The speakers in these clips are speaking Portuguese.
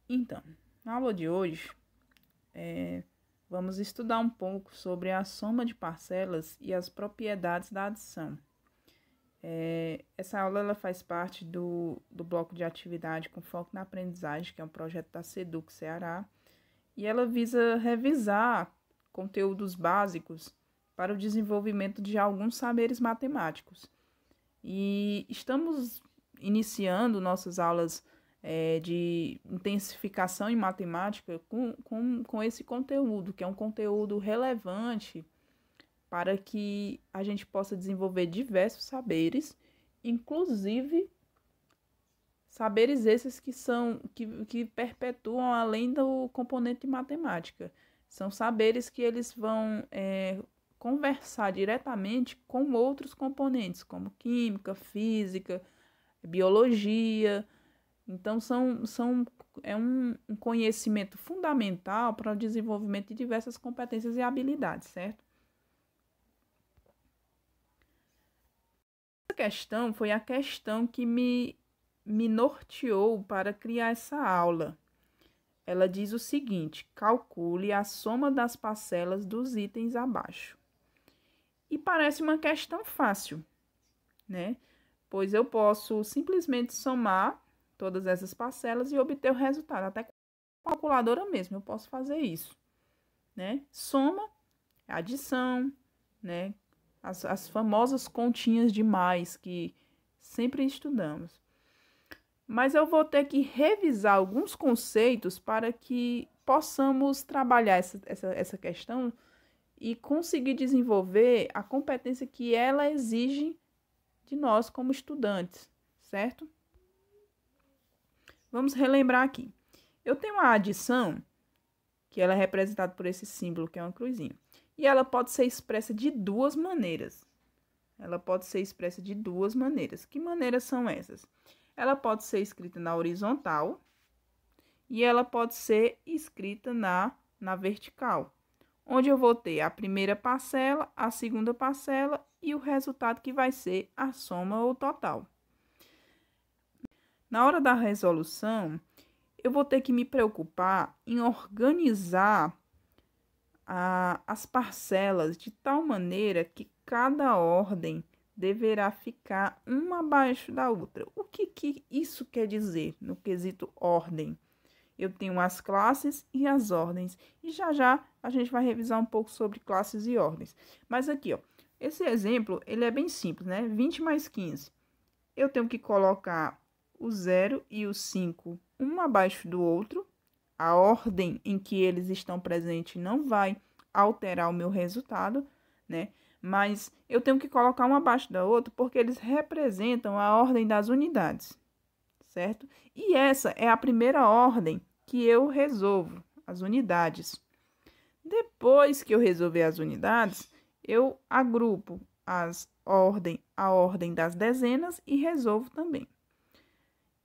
Então, na aula de hoje, vamos estudar um pouco sobre a soma de parcelas e as propriedades da adição. Essa aula ela faz parte do bloco de atividade com foco na aprendizagem, que é um projeto da SEDUC Ceará, e ela visa revisar conteúdos básicos para o desenvolvimento de alguns saberes matemáticos. E estamos iniciando nossas aulas de intensificação em matemática com esse conteúdo, que é um conteúdo relevante para que a gente possa desenvolver diversos saberes, inclusive saberes esses que perpetuam além do componente de matemática. São saberes que eles vão conversar diretamente com outros componentes, como química, física, biologia. Então, é um conhecimento fundamental para o desenvolvimento de diversas competências e habilidades, certo? Essa questão foi a questão que me norteou para criar essa aula. Ela diz o seguinte: calcule a soma das parcelas dos itens abaixo. E parece uma questão fácil, né? Pois eu posso simplesmente somar todas essas parcelas e obter o resultado. Até com a calculadora mesmo eu posso fazer isso, né? Soma, adição, né? As famosas continhas de mais que sempre estudamos. Mas eu vou ter que revisar alguns conceitos para que possamos trabalhar essa questão e conseguir desenvolver a competência que ela exige de nós como estudantes, certo? Vamos relembrar aqui. Eu tenho a adição, que ela é representada por esse símbolo, que é uma cruzinha. E ela pode ser expressa de duas maneiras. Que maneiras são essas? Ela pode ser escrita na horizontal e ela pode ser escrita na vertical, onde eu vou ter a primeira parcela, a segunda parcela e o resultado que vai ser a soma ou total. Na hora da resolução, eu vou ter que me preocupar em organizar as parcelas de tal maneira que cada ordem deverá ficar uma abaixo da outra. O que isso quer dizer no quesito ordem? Eu tenho as classes e as ordens. E já a gente vai revisar um pouco sobre classes e ordens. Mas aqui, ó, esse exemplo, ele é bem simples, né? 20 mais 15. Eu tenho que colocar o 0 e o 5 um abaixo do outro. A ordem em que eles estão presentes não vai alterar o meu resultado, né? Mas eu tenho que colocar um abaixo da outra porque eles representam a ordem das unidades, certo? E essa é a primeira ordem que eu resolvo, as unidades. Depois que eu resolver as unidades, eu agrupo a ordem das dezenas e resolvo também.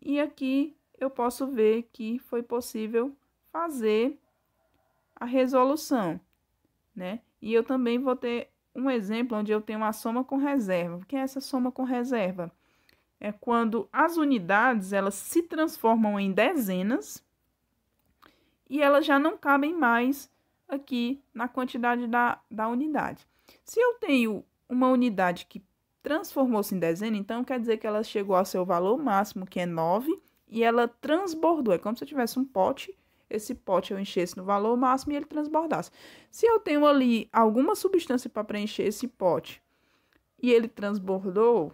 E aqui eu posso ver que foi possível fazer a resolução, né? E eu também vou ter um exemplo onde eu tenho uma soma com reserva. O que é essa soma com reserva? É quando as unidades elas se transformam em dezenas e elas já não cabem mais aqui na quantidade da unidade. Se eu tenho uma unidade que transformou-se em dezena, então quer dizer que ela chegou ao seu valor máximo, que é 9, e ela transbordou. É como se eu tivesse um pote, esse pote eu enchesse no valor máximo e ele transbordasse. Se eu tenho ali alguma substância para preencher esse pote e ele transbordou,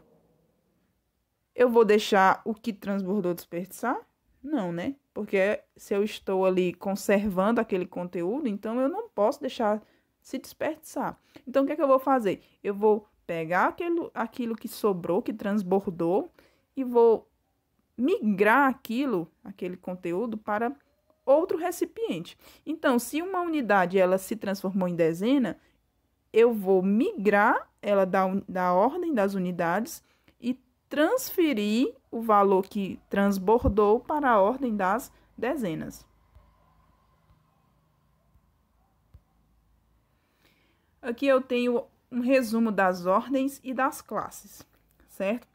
eu vou deixar o que transbordou desperdiçar? Não, né? Porque se eu estou ali conservando aquele conteúdo, então eu não posso deixar se desperdiçar. Então, o que é que eu vou fazer? Eu vou pegar aquilo que sobrou, que transbordou, e vou migrar aquele conteúdo para outro recipiente. Então, se uma unidade ela se transformou em dezena, eu vou migrar ela da ordem das unidades e transferir o valor que transbordou para a ordem das dezenas. Aqui eu tenho um resumo das ordens e das classes, certo?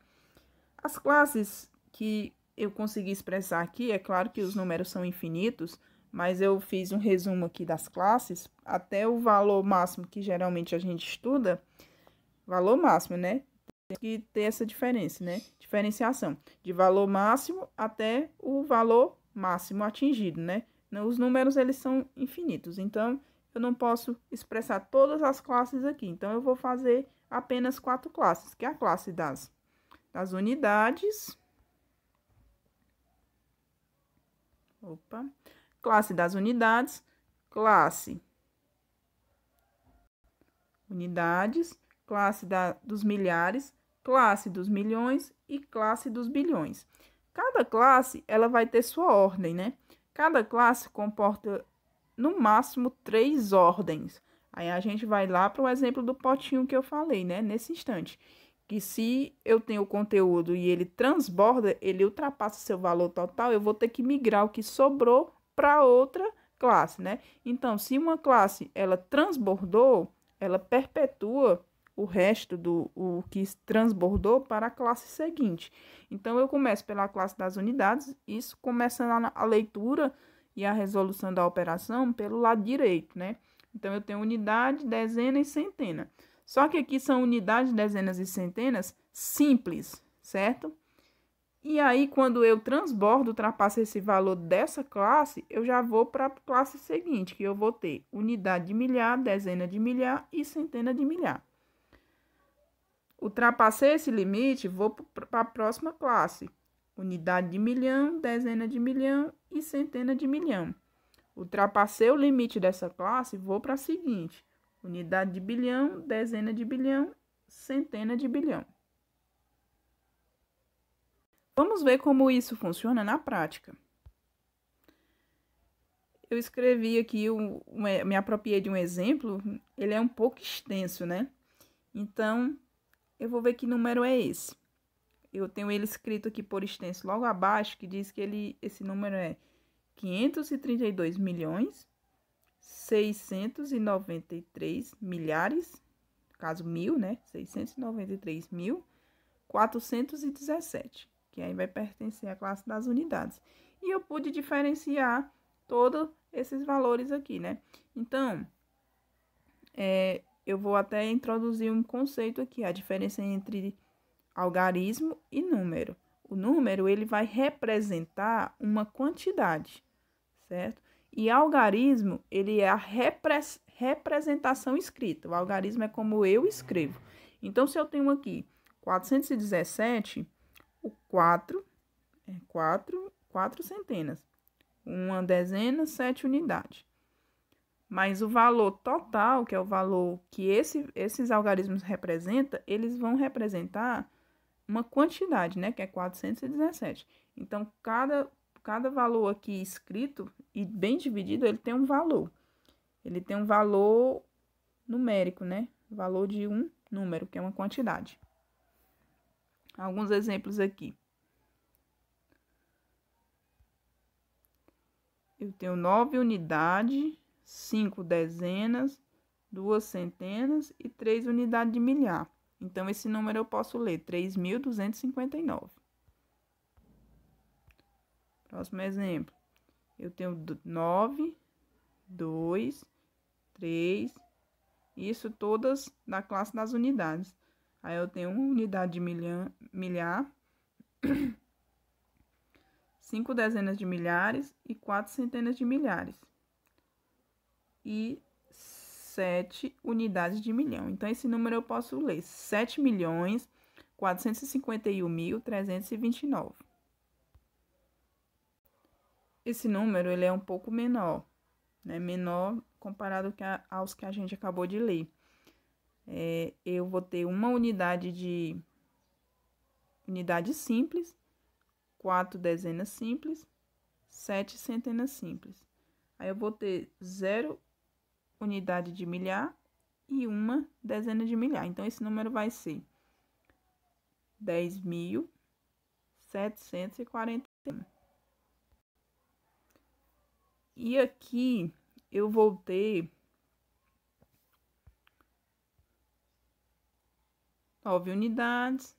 As classes que eu consegui expressar aqui, é claro que os números são infinitos, mas eu fiz um resumo aqui das classes, até o valor máximo que geralmente a gente estuda, valor máximo, né? Tem que ter essa diferença, né? Diferenciação de valor máximo até o valor máximo atingido, né? Os números, eles são infinitos, então eu não posso expressar todas as classes aqui. Então, eu vou fazer apenas 4 classes, que é a classe das unidades. Opa. Classe das unidades, classe unidades, classe dos milhares, classe dos milhões e classe dos bilhões. Cada classe, ela vai ter sua ordem, né? Cada classe comporta, no máximo, 3 ordens. Aí, a gente vai lá para o exemplo do potinho que eu falei, né? Nesse instante. Que se eu tenho o conteúdo e ele transborda, ele ultrapassa seu valor total, eu vou ter que migrar o que sobrou para outra classe, né? Então, se uma classe, ela transbordou, ela perpetua o resto o que transbordou para a classe seguinte. Então, eu começo pela classe das unidades, isso começa a leitura e a resolução da operação pelo lado direito, né? Então, eu tenho unidade, dezena e centena. Só que aqui são unidades, dezenas e centenas simples, certo? E aí, quando eu transbordo, ultrapasso esse valor dessa classe, eu já vou para a classe seguinte, que eu vou ter unidade de milhar, dezena de milhar e centena de milhar. Ultrapassei esse limite, vou para a próxima classe. Unidade de milhão, dezena de milhão e centena de milhão. Ultrapassei o limite dessa classe, vou para a seguinte. Unidade de bilhão, dezena de bilhão, centena de bilhão. Vamos ver como isso funciona na prática. Eu escrevi aqui, me apropriei de um exemplo, ele é um pouco extenso, né? Então, eu vou ver que número é esse. Eu tenho ele escrito aqui por extenso logo abaixo, que diz que esse número é 532 milhões, 693 milhares, caso mil, né? 693.417, que aí vai pertencer à classe das unidades. E eu pude diferenciar todos esses valores aqui, né? Então, eu vou até introduzir um conceito aqui, a diferença entre algarismo e número. O número, ele vai representar uma quantidade, certo? E algarismo, ele é a representação escrita. O algarismo é como eu escrevo. Então, se eu tenho aqui 417, o 4 é 4 centenas. Uma dezena, 7 unidades. Mas o valor total, que é o valor que esses algarismos representam, eles vão representar uma quantidade, né? Que é 417. Então, cada valor aqui escrito e bem dividido, ele tem um valor. Ele tem um valor numérico, né? Valor de um número, que é uma quantidade. Alguns exemplos aqui. Eu tenho 9 unidades, 5 dezenas, 2 centenas e 3 unidades de milhar. Então, esse número eu posso ler, 3.259. Próximo exemplo. Eu tenho 9, 2, 3, isso todas da classe das unidades. Aí eu tenho 1 unidade de milhar, 5 dezenas de milhares e 4 centenas de milhares. E 7 unidades de milhão. Então, esse número eu posso ler 7.451.329. Esse número, ele é um pouco menor, né? Menor comparado aos que a gente acabou de ler. Eu vou ter uma unidade simples, 4 dezenas simples, 7 centenas simples. Aí eu vou ter 0 unidade de milhar e uma dezena de milhar. Então, esse número vai ser 10.741. E aqui eu vou ter 9 unidades,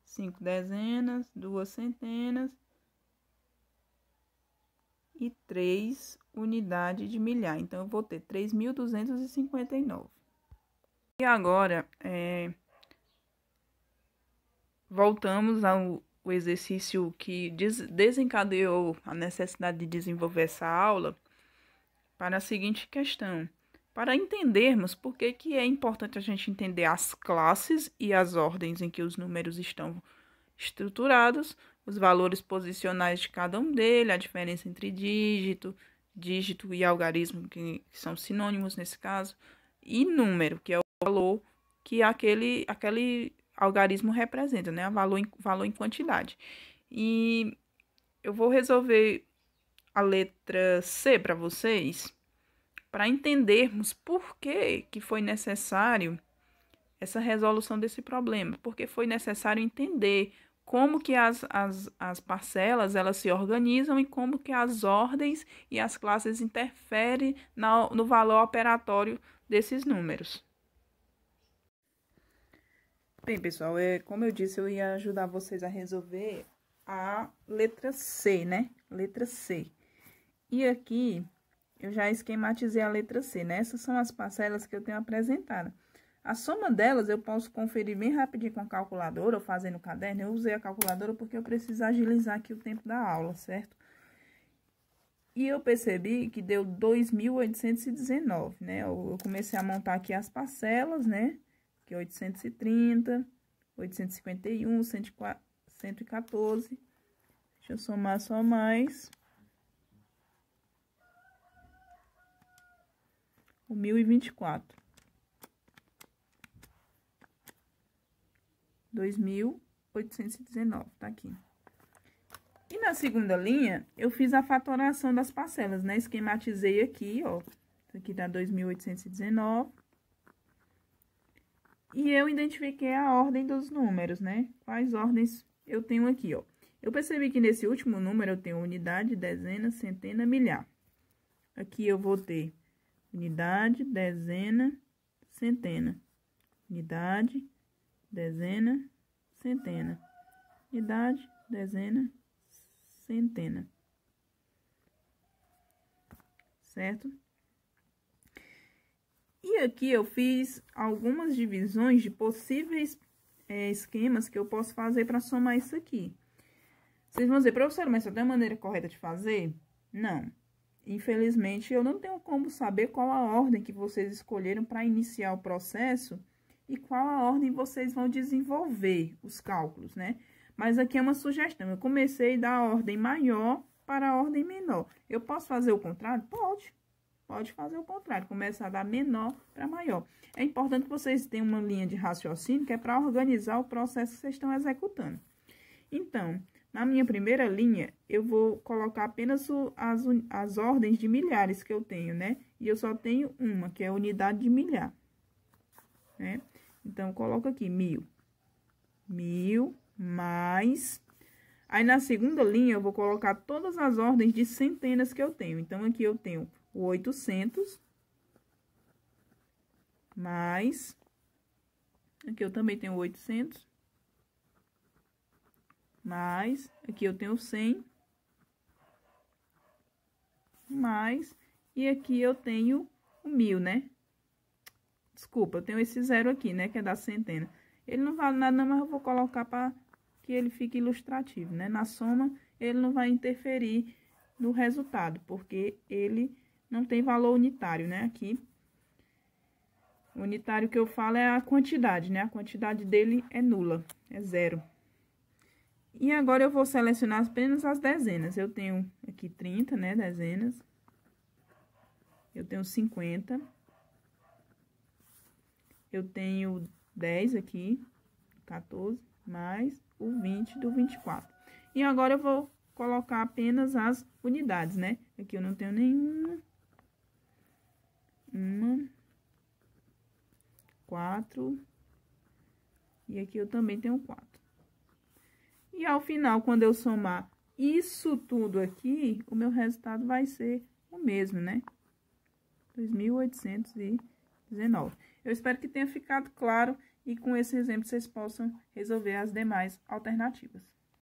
5 dezenas, 2 centenas 3 unidades de milhar. Então, eu vou ter 3.259. E agora, voltamos ao exercício que desencadeou a necessidade de desenvolver essa aula para a seguinte questão. Para entendermos por que é importante a gente entender as classes e as ordens em que os números estão estruturados, os valores posicionais de cada um deles, a diferença entre dígito e algarismo, que são sinônimos nesse caso, e número, que é o valor que aquele algarismo representa, né? Valor em quantidade. E eu vou resolver a letra C para vocês, para entendermos por que foi necessário essa resolução desse problema, porque foi necessário entender como que as parcelas elas se organizam e como que as ordens e as classes interferem no valor operatório desses números. Bem, pessoal, como eu disse, eu ia ajudar vocês a resolver a letra C, né? Letra C. E aqui, eu já esquematizei a letra C, né? Essas são as parcelas que eu tenho apresentado. A soma delas eu posso conferir bem rapidinho com a calculadora ou fazer no caderno. Eu usei a calculadora porque eu preciso agilizar aqui o tempo da aula, certo? E eu percebi que deu 2.819, né? Eu comecei a montar aqui as parcelas, né? Que é 830, 851, 114. Deixa eu somar só mais. O 1024. 2.819, tá aqui. E na segunda linha, eu fiz a fatoração das parcelas, né? Esquematizei aqui, ó. Isso aqui dá 2.819. E eu identifiquei a ordem dos números, né? Quais ordens eu tenho aqui, ó. Eu percebi que nesse último número eu tenho unidade, dezena, centena, milhar. Aqui eu vou ter unidade, dezena, centena. Unidade, dezena, centena. Unidade, dezena, centena. Certo? E aqui eu fiz algumas divisões de possíveis esquemas que eu posso fazer para somar isso aqui. Vocês vão dizer, professor, mas só tem uma maneira correta de fazer? Não. Infelizmente, eu não tenho como saber qual a ordem que vocês escolheram para iniciar o processo e qual a ordem vocês vão desenvolver os cálculos, né? Mas aqui é uma sugestão. Eu comecei da ordem maior para a ordem menor. Eu posso fazer o contrário? Pode. Pode fazer o contrário, começar da menor para maior. É importante que vocês tenham uma linha de raciocínio que é para organizar o processo que vocês estão executando. Então, na minha primeira linha, eu vou colocar apenas as ordens de milhares que eu tenho, né? E eu só tenho uma, que é a unidade de milhar, né? Então, eu coloco aqui 1.000. 1.000 mais... Aí, na segunda linha, eu vou colocar todas as ordens de centenas que eu tenho. Então, aqui eu tenho o 800, mais... Aqui eu também tenho 800, mais... Aqui eu tenho 100, mais... E aqui eu tenho o 1.000, né? Desculpa, eu tenho esse zero aqui, né? Que é da centena. Ele não vale nada, não, mas eu vou colocar para que ele fique ilustrativo, né? Na soma, ele não vai interferir no resultado, porque ele não tem valor unitário, né? Aqui, o unitário que eu falo é a quantidade, né? A quantidade dele é nula, é zero. E agora, eu vou selecionar apenas as dezenas. Eu tenho aqui 30, né? Dezenas. Eu tenho 50. Eu tenho 10 aqui, 14, mais o 20 do 24. E agora, eu vou colocar apenas as unidades, né? Aqui eu não tenho nenhuma. 4. E aqui eu também tenho 4. E ao final, quando eu somar isso tudo aqui, o meu resultado vai ser o mesmo, né? 2.819. Eu espero que tenha ficado claro e com esse exemplo vocês possam resolver as demais alternativas.